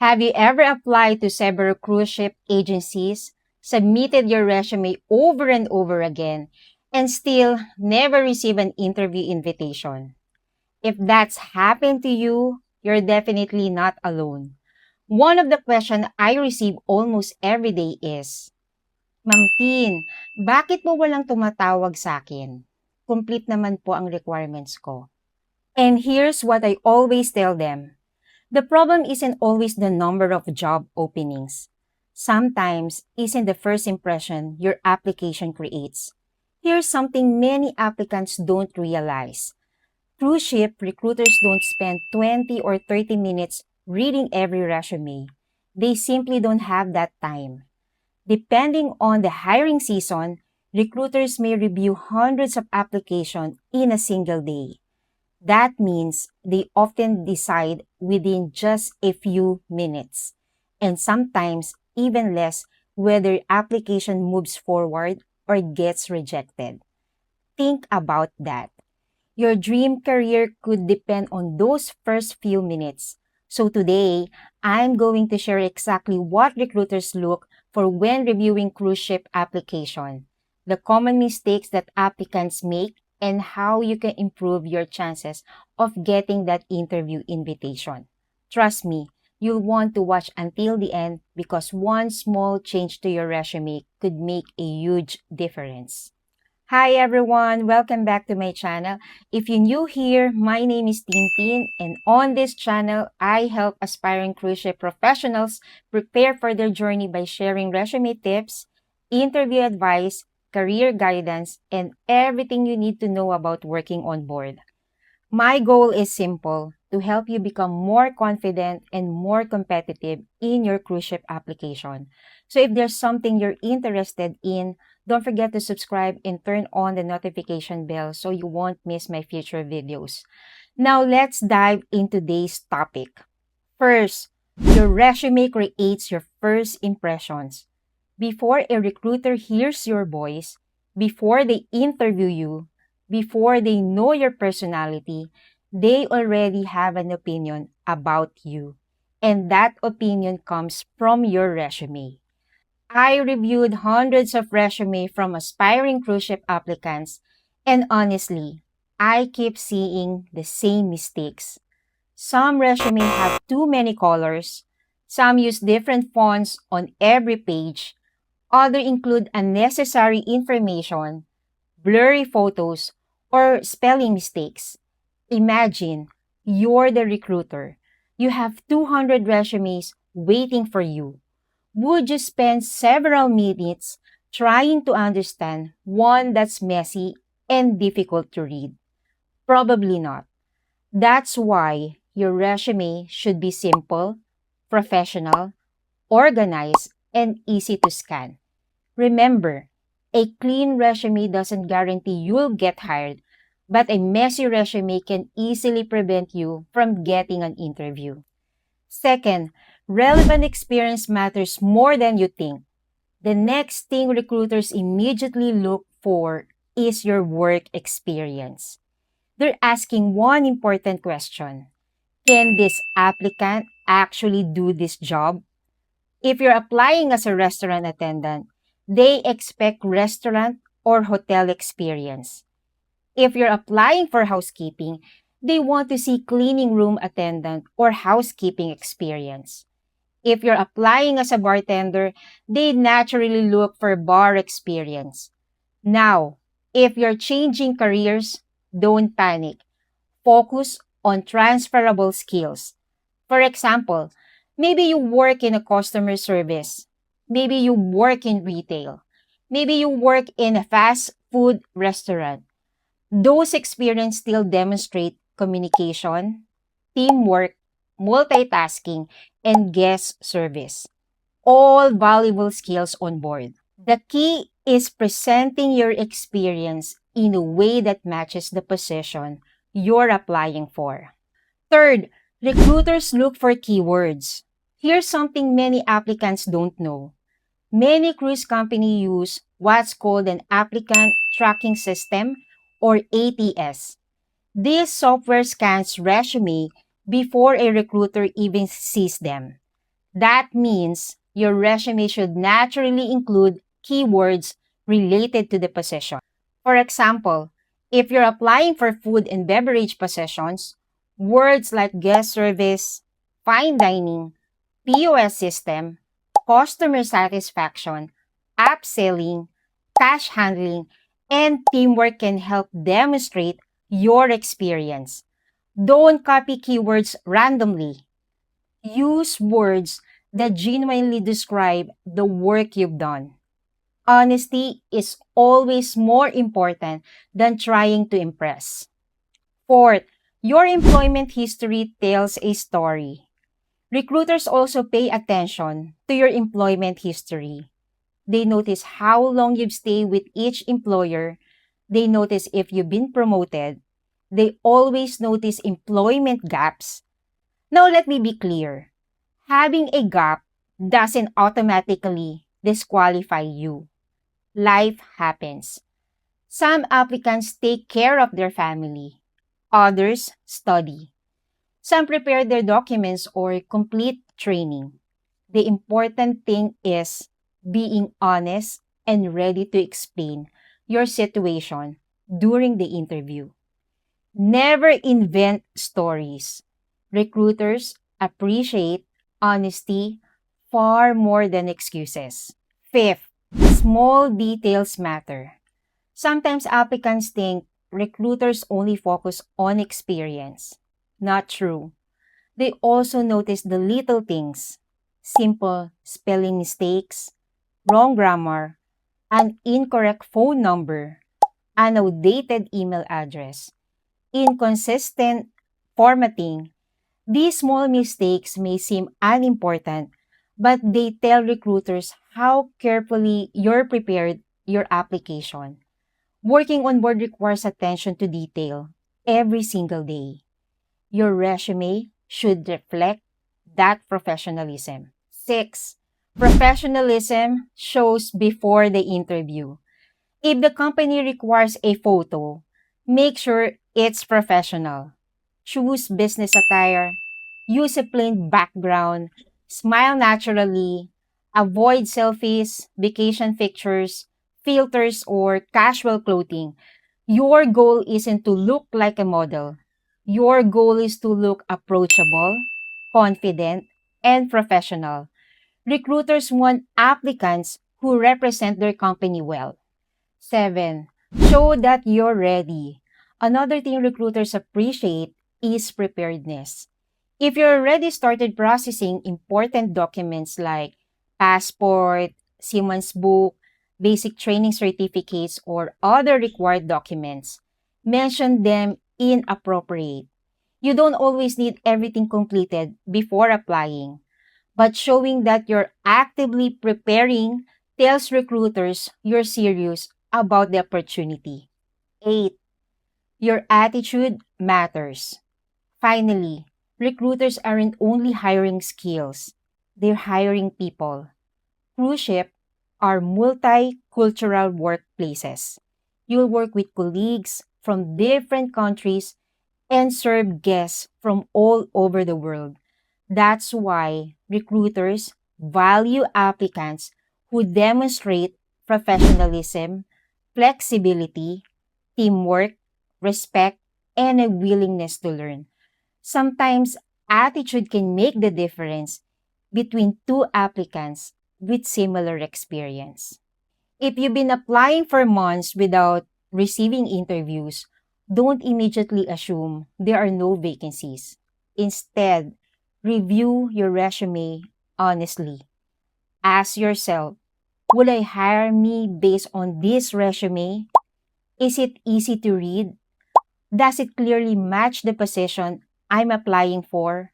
Have you ever applied to several cruise ship agencies, submitted your resume over and over again, and still never received an interview invitation? If that's happened to you, you're definitely not alone. One of the questions I receive almost every day is, Ma'am Tin, bakit mo walang tumatawag sa akin? Complete naman po ang requirements ko. And here's what I always tell them. The problem isn't always the number of job openings. Sometimes isn't the first impression your application creates. Here's something many applicants don't realize. Cruise ship recruiters don't spend 20 or 30 minutes reading every resume. They simply don't have that time. Depending on the hiring season, recruiters may review hundreds of applications in a single day. That means they often decide within just a few minutes, and sometimes even less, whether application moves forward or gets rejected. Think about that. Your dream career could depend on those first few minutes. So today, I'm going to share exactly what recruiters look for when reviewing cruise ship application, the common mistakes that applicants make, and how you can improve your chances of getting that interview invitation. Trust me, you'll want to watch until the end because one small change to your resume could make a huge difference. Hi everyone, welcome back to my channel. If you're new here, my name is Tintin, and on this channel, I help aspiring cruise ship professionals prepare for their journey by sharing resume tips, interview advice, career guidance, and everything you need to know about working on board. My goal is simple, to help you become more confident and more competitive in your cruise ship application. So if there's something you're interested in, don't forget to subscribe and turn on the notification bell so you won't miss my future videos. Now let's dive into today's topic. First, your resume creates your first impressions. Before a recruiter hears your voice, before they interview you, before they know your personality, they already have an opinion about you. And that opinion comes from your resume. I reviewed hundreds of resumes from aspiring cruise ship applicants, and honestly, I keep seeing the same mistakes. Some resumes have too many colors, some use different fonts on every page, others include unnecessary information, blurry photos, or spelling mistakes. Imagine you're the recruiter. You have 200 resumes waiting for you. Would you spend several minutes trying to understand one that's messy and difficult to read? Probably not. That's why your resume should be simple, professional, organized, and easy to scan. Remember, a clean resume doesn't guarantee you'll get hired, but a messy resume can easily prevent you from getting an interview. Second, relevant experience matters more than you think. The next thing recruiters immediately look for is your work experience. They're asking one important question. Can this applicant actually do this job? If you're applying as a restaurant attendant, they expect restaurant or hotel experience. If you're applying for housekeeping, they want to see cleaning room attendant or housekeeping experience. If you're applying as a bartender, they naturally look for bar experience. Now, if you're changing careers, don't panic. Focus on transferable skills. For example, maybe you work in a customer service. Maybe you work in retail. Maybe you work in a fast food restaurant. Those experiences still demonstrate communication, teamwork, multitasking, and guest service. All valuable skills on board. The key is presenting your experience in a way that matches the position you're applying for. Third, recruiters look for keywords. Here's something many applicants don't know. Many cruise companies use what's called an applicant tracking system or ATS. This software scans resume before a recruiter even sees them. That means your resume should naturally include keywords related to the position. For example, if you're applying for food and beverage positions, words like guest service, fine dining, POS system, customer satisfaction, app selling, cash handling, and teamwork can help demonstrate your experience. Don't copy keywords randomly. Use words that genuinely describe the work you've done. Honesty is always more important than trying to impress. Fourth, your employment history tells a story. Recruiters also pay attention to your employment history. They notice how long you've stayed with each employer. They notice if you've been promoted. They always notice employment gaps. Now, let me be clear. Having a gap doesn't automatically disqualify you. Life happens. Some applicants take care of their family. Others study. Some prepare their documents or complete training. The important thing is being honest and ready to explain your situation during the interview. Never invent stories. Recruiters appreciate honesty far more than excuses. Fifth, small details matter. Sometimes applicants think recruiters only focus on experience. Not true. They also notice the little things: simple spelling mistakes, wrong grammar, an incorrect phone number, an outdated email address, inconsistent formatting. These small mistakes may seem unimportant, but they tell recruiters how carefully you're prepared your application. Working on board requires attention to detail every single day. Your resume should reflect that professionalism. Six, professionalism shows before the interview. If the company requires a photo, make sure it's professional. Choose business attire, use a plain background, smile naturally, avoid selfies, vacation pictures, filters, or casual clothing. Your goal isn't to look like a model. Your goal is to look approachable, confident, and professional. Recruiters want applicants who represent their company well. 7. Show that you're ready. Another thing recruiters appreciate is preparedness. If you already started processing important documents like passport, Siemens book, basic training certificates, or other required documents, mention them in appropriate. You don't always need everything completed before applying, but showing that you're actively preparing tells recruiters you're serious about the opportunity. 8. Your attitude matters. Finally, recruiters aren't only hiring skills, they're hiring people. Cruise ship are multicultural workplaces. You'll work with colleagues from different countries and serve guests from all over the world. That's why recruiters value applicants who demonstrate professionalism, flexibility, teamwork, respect, and a willingness to learn. Sometimes attitude can make the difference between two applicants with similar experience. If you've been applying for months without receiving interviews, don't immediately assume there are no vacancies. Instead, review your resume honestly. Ask yourself, would I hire me based on this resume? Is it easy to read? Does it clearly match the position I'm applying for?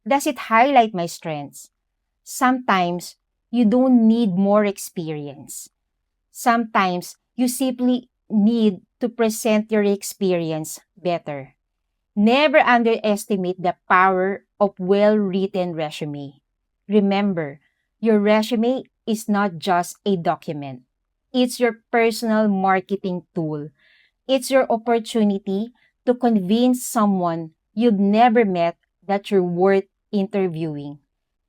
Does it highlight my strengths? Sometimes you don't need more experience. Sometimes you simply need to present your experience better. Never underestimate the power of well-written resume. Remember, your resume is not just a document. It's your personal marketing tool. It's your opportunity to convince someone you've never met that you're worth interviewing.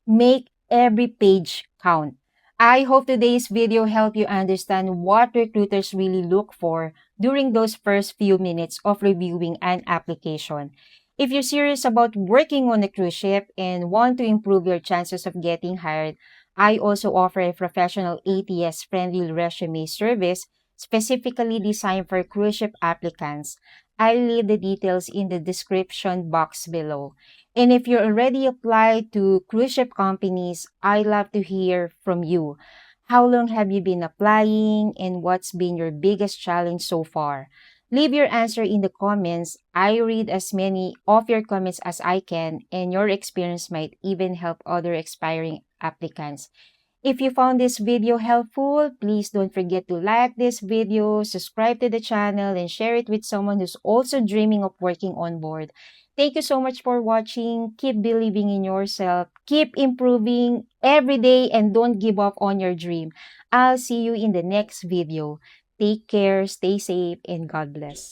Make every page count. I hope today's video helped you understand what recruiters really look for during those first few minutes of reviewing an application. If you're serious about working on a cruise ship and want to improve your chances of getting hired, I also offer a professional ATS-friendly resume service specifically designed for cruise ship applicants. I'll leave the details in the description box below. And if you're already applied to cruise ship companies, I'd love to hear from you. How long have you been applying and what's been your biggest challenge so far? Leave your answer in the comments. I read as many of your comments as I can, and your experience might even help other aspiring applicants. If you found this video helpful, please don't forget to like this video, subscribe to the channel, and share it with someone who's also dreaming of working on board. Thank you so much for watching. Keep believing in yourself. Keep improving every day and don't give up on your dream. I'll see you in the next video. Take care, stay safe, and God bless.